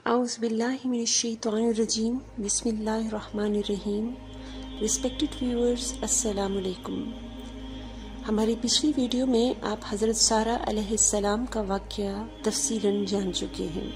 اعوذ باللہ من الشیطان الرجیم بسم اللہ الرحمن الرحیم۔ ریسپیکٹڈ ویورز، السلام علیکم۔ ہماری پچھلی ویڈیو میں آپ حضرت سارہ علیہ السلام کا واقعہ تفصیلاً جان چکے ہیں۔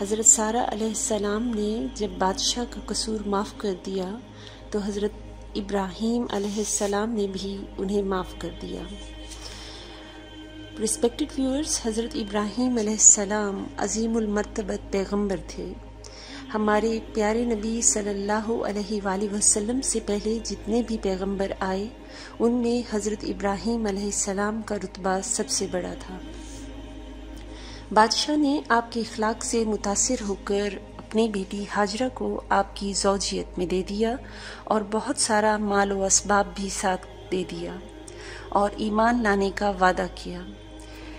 حضرت سارہ علیہ السلام نے جب بادشاہ کا قصور معاف کر دیا تو حضرت ابراہیم علیہ السلام نے بھی انہیں معاف کر دیا۔ ریسپیکٹڈ ویورز، حضرت ابراہیم علیہ السلام عظیم المرتبت پیغمبر تھے۔ ہمارے پیارے نبی صلی اللہ علیہ وآلہ وسلم سے پہلے جتنے بھی پیغمبر آئے ان میں حضرت ابراہیم علیہ السلام کا رتبہ سب سے بڑا تھا۔ بادشاہ نے آپ کے اخلاق سے متاثر ہو کر اپنی بیٹی ہاجرہ کو آپ کی زوجیت میں دے دیا اور بہت سارا مال و اسباب بھی ساتھ دے دیا اور ایمان لانے کا وعدہ کیا۔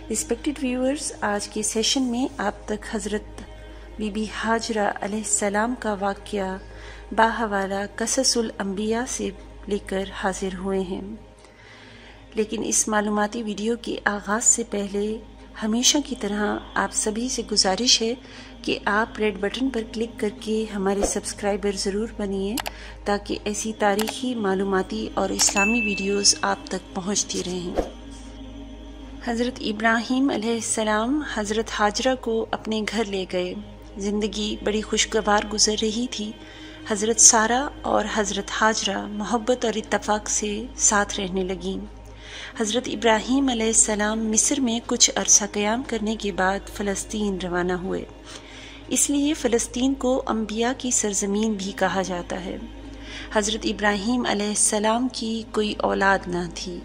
ریسپیکٹڈ ویورز، آج کے سیشن میں آپ تک حضرت بی بی ہاجرہ علیہ السلام کا واقعہ باحوالہ قصص الانبیاء سے لے کر حاضر ہوئے ہیں، لیکن اس معلوماتی ویڈیو کے آغاز سے پہلے ہمیشہ کی طرح آپ سبھی سے گزارش ہے کہ آپ ریڈ بٹن پر کلک کر کے ہمارے سبسکرائبر ضرور بنیے تاکہ ایسی تاریخی، معلوماتی اور اسلامی ویڈیوز آپ تک پہنچتی رہیں۔ حضرت ابراہیم علیہ السلام حضرت ہاجرہ کو اپنے گھر لے گئے۔ زندگی بڑی خوشگوار گزر رہی تھی۔ حضرت سارہ اور حضرت ہاجرہ محبت اور اتفاق سے ساتھ رہنے لگیں۔ حضرت ابراہیم علیہ السلام مصر میں کچھ عرصہ قیام کرنے کے بعد فلسطین روانہ ہوئے۔ اس لیے فلسطین کو انبیاء کی سرزمین بھی کہا جاتا ہے۔ حضرت ابراہیم علیہ السلام کی کوئی اولاد نہ تھی،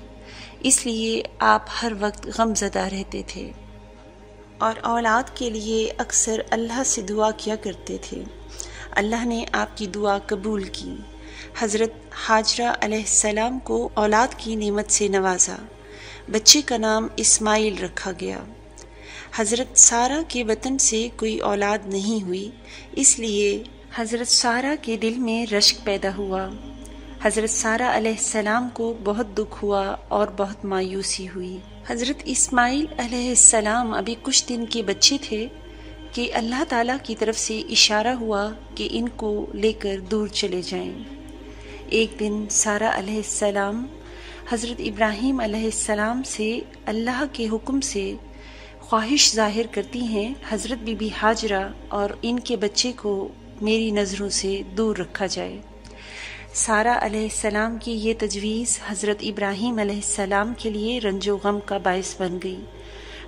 اس لیے آپ ہر وقت غم زدہ رہتے تھے اور اولاد کے لیے اکثر اللہ سے دعا کیا کرتے تھے۔ اللہ نے آپ کی دعا قبول کی۔ حضرت ہاجرہ علیہ السلام کو اولاد کی نعمت سے نوازا۔ بچے کا نام اسماعیل رکھا گیا۔ حضرت سارہ کے وطن سے کوئی اولاد نہیں ہوئی، اس لیے حضرت سارہ کے دل میں رشک پیدا ہوا۔ حضرت سارہ علیہ السلام کو بہت دکھ ہوا اور بہت مایوسی ہوئی۔ حضرت اسماعیل علیہ السلام ابھی کچھ دن کے بچے تھے کہ اللہ تعالیٰ کی طرف سے اشارہ ہوا کہ ان کو لے کر دور چلے جائیں۔ ایک دن سارہ علیہ السلام حضرت ابراہیم علیہ السلام سے اللہ کے حکم سے خواہش ظاہر کرتی ہیں، حضرت بی بی ہاجرہ اور ان کے بچے کو میری نظروں سے دور رکھا جائے۔ سارہ علیہ السلام کی یہ تجویز حضرت ابراہیم علیہ السلام کے لیے رنج و غم کا باعث بن گئی۔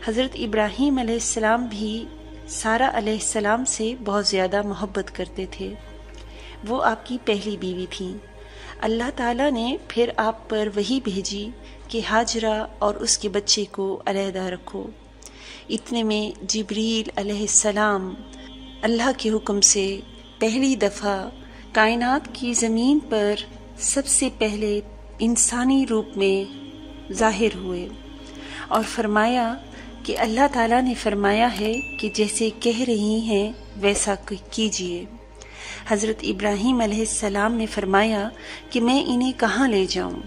حضرت ابراہیم علیہ السلام بھی سارہ علیہ السلام سے بہت زیادہ محبت کرتے تھے۔ وہ آپ کی پہلی بیوی تھیں۔ اللہ تعالیٰ نے پھر آپ پر وحی بھیجی کہ ہاجرہ اور اس کے بچے کو علیحدہ رکھو۔ اتنے میں جبریل علیہ السلام اللہ کے حکم سے پہلی دفعہ کائنات کی زمین پر سب سے پہلے انسانی روپ میں ظاہر ہوئے اور فرمایا کہ اللہ تعالیٰ نے فرمایا ہے کہ جیسے کہہ رہی ہیں ویسا کیجیے۔ حضرت ابراہیم علیہ السلام نے فرمایا کہ میں انہیں کہاں لے جاؤں؟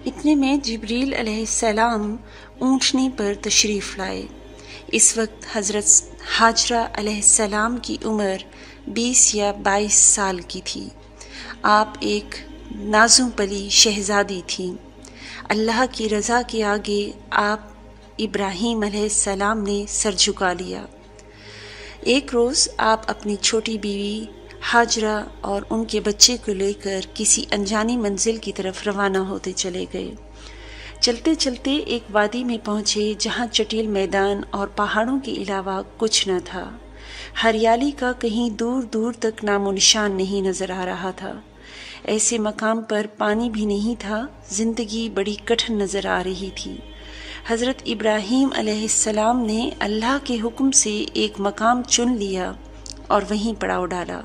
اتنے میں جبریل علیہ السلام اونٹنی پر تشریف لائے۔ اس وقت حضرت ہاجرہ علیہ السلام کی عمر 20 یا 22 سال کی تھی۔ آپ ایک نازوں پلی شہزادی تھیں۔ اللہ کی رضا کے آگے آپ ابراہیم علیہ السلام نے سر جھکا لیا۔ ایک روز آپ اپنی چھوٹی بیوی ہاجرہ اور ان کے بچے کو لے کر کسی انجانی منزل کی طرف روانہ ہوتے چلے گئے۔ چلتے چلتے ایک وادی میں پہنچے جہاں چٹیل میدان اور پہاڑوں کے علاوہ کچھ نہ تھا۔ ہریالی کا کہیں دور دور تک نام و نشان نہیں نظر آ رہا تھا۔ ایسے مقام پر پانی بھی نہیں تھا۔ زندگی بڑی کٹھن نظر آ رہی تھی۔ حضرت ابراہیم علیہ السلام نے اللہ کے حکم سے ایک مقام چن لیا اور وہیں پڑاؤ ڈالا۔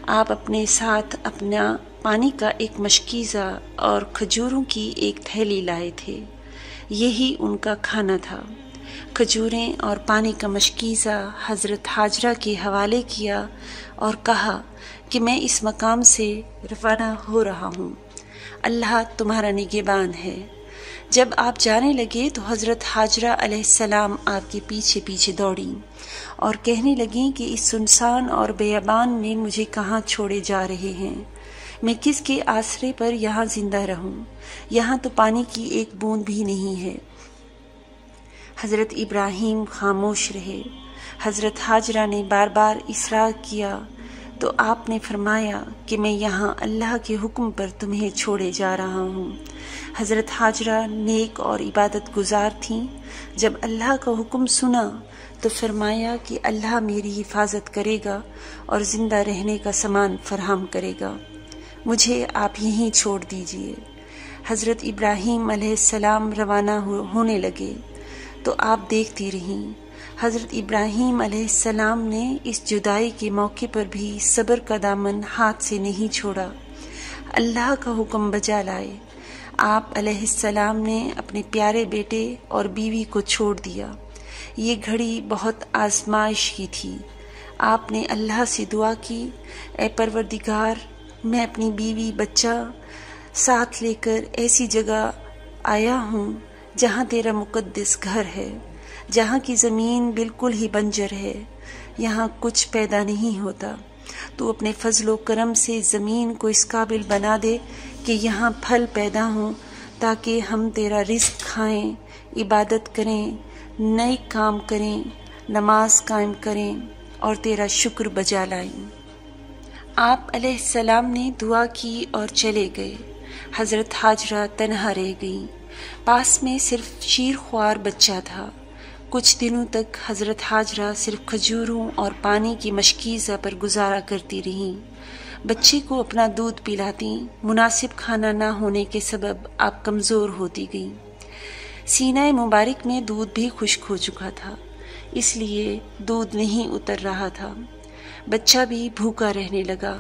آپ اپنے ساتھ اپنا پانی کا ایک مشکیزہ اور کھجوروں کی ایک تھیلی لائے تھے۔ یہی ان کا کھانا تھا۔ کھجوریں اور پانی کا مشکیزہ حضرت ہاجرہ کے حوالے کیا اور کہا کہ میں اس مقام سے روانہ ہو رہا ہوں، اللہ تمہارا نگہبان ہے۔ جب آپ جانے لگے تو حضرت حاجرہ علیہ السلام آپ کے پیچھے پیچھے دوڑیں اور کہنے لگیں کہ اس سنسان اور بیابان میں مجھے کہاں چھوڑے جا رہے ہیں؟ میں کس کے آسرے پر یہاں زندہ رہوں؟ یہاں تو پانی کی ایک بوند بھی نہیں ہے۔ حضرت ابراہیم خاموش رہے۔ حضرت حاجرہ نے بار بار اصرار کیا تو آپ نے فرمایا کہ میں یہاں اللہ کے حکم پر تمہیں چھوڑے جا رہا ہوں۔ حضرت حاجرہ نیک اور عبادت گزار تھیں۔ جب اللہ کا حکم سنا تو فرمایا کہ اللہ میری حفاظت کرے گا اور زندہ رہنے کا سامان فراہم کرے گا، مجھے آپ یہیں چھوڑ دیجئے۔ حضرت ابراہیم علیہ السلام روانہ ہونے لگے تو آپ دیکھتی رہیں۔ حضرت ابراہیم علیہ السلام نے اس جدائی کے موقع پر بھی صبر کا دامن ہاتھ سے نہیں چھوڑا، اللہ کا حکم بجا لائے۔ آپ علیہ السلام نے اپنے پیارے بیٹے اور بیوی کو چھوڑ دیا۔ یہ گھڑی بہت آزمائش کی تھی۔ آپ نے اللہ سے دعا کی، اے پروردگار، میں اپنی بیوی بچہ ساتھ لے کر ایسی جگہ آیا ہوں جہاں تیرا مقدس گھر ہے، جہاں کی زمین بالکل ہی بنجر ہے، یہاں کچھ پیدا نہیں ہوتا۔ تو اپنے فضل و کرم سے زمین کو اس قابل بنا دے کہ یہاں پھل پیدا ہوں، تاکہ ہم تیرا رزق کھائیں، عبادت کریں، نئے کام کریں، نماز قائم کریں اور تیرا شکر بجا لائیں۔ آپ علیہ السلام نے دعا کی اور چلے گئے۔ حضرت حاجرہ تنہا رہ گئیں۔ پاس میں صرف شیر خوار بچہ تھا۔ کچھ دنوں تک حضرت حاجرہ صرف کھجوروں اور پانی کی مشکیزہ پر گزارا کرتی رہیں۔ بچے کو اپنا دودھ پلاتی، مناسب کھانا نہ ہونے کے سبب آپ کمزور ہوتی گئیں۔ سینہ مبارک میں دودھ بھی خشک ہو چکا تھا، اس لیے دودھ نہیں اتر رہا تھا۔ بچہ بھی بھوکا رہنے لگا۔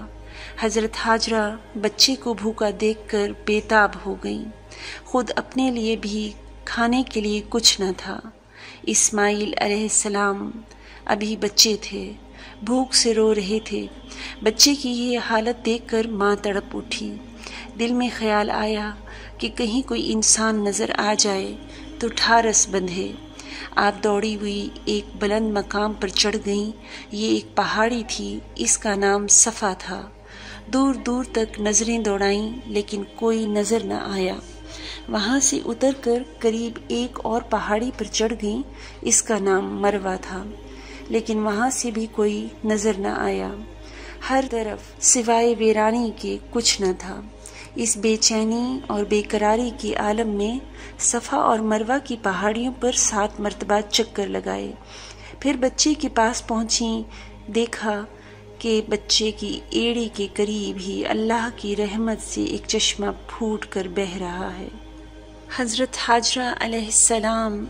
حضرت حاجرہ بچے کو بھوکا دیکھ کر بے تاب ہو گئیں۔ خود اپنے لیے بھی کھانے کے لیے کچھ نہ تھا۔ اسماعیل علیہ السلام ابھی بچے تھے، بھوک سے رو رہے تھے۔ بچے کی یہ حالت دیکھ کر ماں تڑپ اٹھی۔ دل میں خیال آیا کہ کہیں کوئی انسان نظر آ جائے تو ٹھارس بندھے۔ آپ دوڑی ہوئی ایک بلند مقام پر چڑھ گئیں۔ یہ ایک پہاڑی تھی، اس کا نام صفا تھا۔ دور دور تک نظریں دوڑائیں لیکن کوئی نظر نہ آیا۔ وہاں سے اتر کر قریب ایک اور پہاڑی پر چڑھ گئیں، اس کا نام مروہ تھا، لیکن وہاں سے بھی کوئی نظر نہ آیا۔ ہر طرف سوائے ویرانی کے کچھ نہ تھا۔ اس بے چینی اور بے قراری کے عالم میں صفا اور مروہ کی پہاڑیوں پر 7 مرتبہ چکر لگائے، پھر بچے کے پاس پہنچیں۔ دیکھا کہ بچے کی ایڑی کے قریب ہی اللہ کی رحمت سے ایک چشمہ پھوٹ کر بہہ رہا ہے۔ حضرت حاجرہ علیہ السلام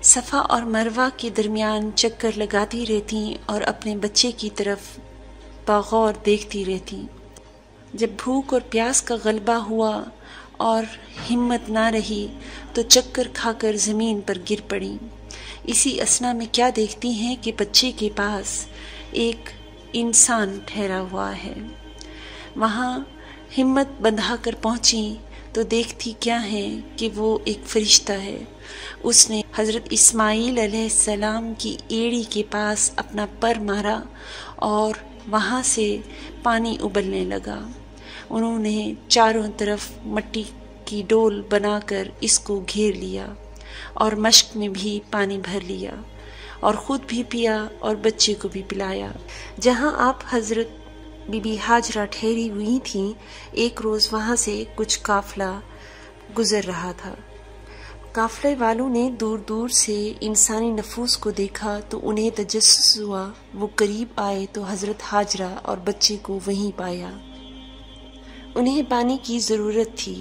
صفا اور مروہ کے درمیان چکر لگاتی رہتی اور اپنے بچے کی طرف بغور دیکھتی رہتی۔ جب بھوک اور پیاس کا غلبہ ہوا اور ہمت نہ رہی تو چکر کھا کر زمین پر گر پڑی۔ اسی اثنا میں کیا دیکھتی ہیں کہ بچے کے پاس ایک انسان ٹھہرا ہوا ہے۔ وہاں ہمت بندھا کر پہنچی تو دیکھتی کیا ہے کہ وہ ایک فرشتہ ہے۔ اس نے حضرت اسماعیل علیہ السلام کی ایڑی کے پاس اپنا پر مارا اور وہاں سے پانی ابلنے لگا۔ انہوں نے چاروں طرف مٹی کی ڈول بنا کر اس کو گھیر لیا اور مشک میں بھی پانی بھر لیا اور خود بھی پیا اور بچے کو بھی پلایا۔ جہاں آپ حضرت بی بی حاجرہ ٹھہری ہوئی تھیں، ایک روز وہاں سے کچھ قافلہ گزر رہا تھا۔ قافلے والوں نے دور دور سے انسانی نفوس کو دیکھا تو انہیں تجسس ہوا۔ وہ قریب آئے تو حضرت حاجرہ اور بچے کو وہیں پایا۔ انہیں پانی کی ضرورت تھی۔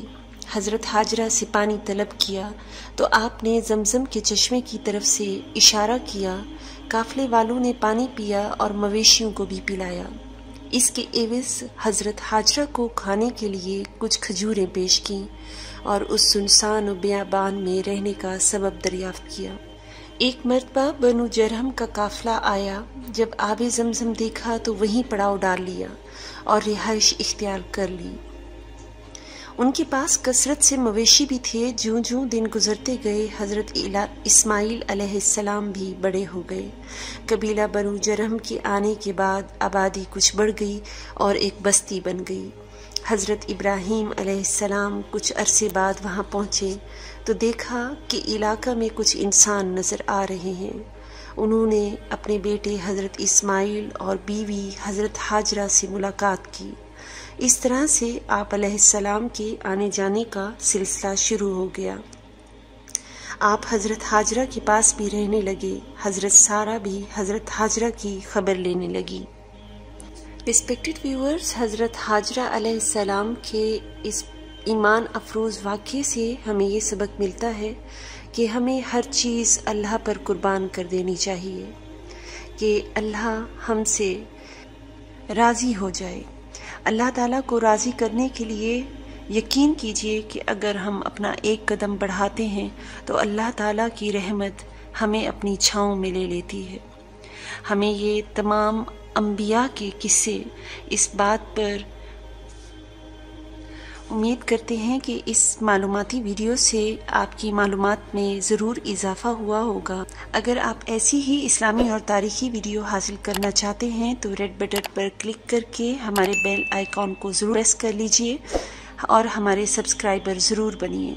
حضرت حاجرہ سے پانی طلب کیا تو آپ نے زمزم کے چشمے کی طرف سے اشارہ کیا۔ قافلے والوں نے پانی پیا اور مویشیوں کو بھی پلایا۔ اس کے عوض حضرت حاجرہ کو کھانے کے لیے کچھ کھجوریں پیش کیں اور اس سنسان و بیابان میں رہنے کا سبب دریافت کیا۔ ایک مرتبہ بنو جرہم کا قافلہ آیا۔ جب آب زمزم دیکھا تو وہیں پڑاؤ ڈال لیا اور رہائش اختیار کر لی۔ ان کے پاس کثرت سے مویشی بھی تھے۔ جوں جوں دن گزرتے گئے حضرت اسماعیل علیہ السلام بھی بڑے ہو گئے۔ قبیلہ بنو جرہم کے آنے کے بعد آبادی کچھ بڑھ گئی اور ایک بستی بن گئی۔ حضرت ابراہیم علیہ السلام کچھ عرصے بعد وہاں پہنچے تو دیکھا کہ علاقہ میں کچھ انسان نظر آ رہے ہیں۔ انہوں نے اپنے بیٹے حضرت اسماعیل اور بیوی حضرت ہاجرہ سے ملاقات کی۔ اس طرح سے آپ علیہ السلام کے آنے جانے کا سلسلہ شروع ہو گیا۔ آپ حضرت ہاجرہ کے پاس بھی رہنے لگے۔ حضرت سارہ بھی حضرت ہاجرہ کی خبر لینے لگی۔ ریسپیکٹڈ ویورز، حضرت ہاجرہ علیہ السلام کے اس ایمان افروز واقعے سے ہمیں یہ سبق ملتا ہے کہ ہمیں ہر چیز اللہ پر قربان کر دینی چاہیے کہ اللہ ہم سے راضی ہو جائے۔ اللہ تعالیٰ کو راضی کرنے کے لیے یقین کیجئے کہ اگر ہم اپنا ایک قدم بڑھاتے ہیں تو اللہ تعالیٰ کی رحمت ہمیں اپنی چھاؤں میں لے لیتی ہے۔ ہمیں یہ تمام انبیاء کے قصے اس بات پر امید کرتے ہیں کہ اس معلوماتی ویڈیو سے آپ کی معلومات میں ضرور اضافہ ہوا ہوگا۔ اگر آپ ایسی ہی اسلامی اور تاریخی ویڈیو حاصل کرنا چاہتے ہیں تو ریڈ بٹن پر کلک کر کے ہمارے بیل آئیکن کو ضرور پریس کر لیجئے اور ہمارے سبسکرائبر ضرور بنیے۔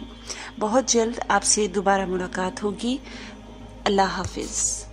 بہت جلد آپ سے دوبارہ ملاقات ہوگی۔ اللہ حافظ۔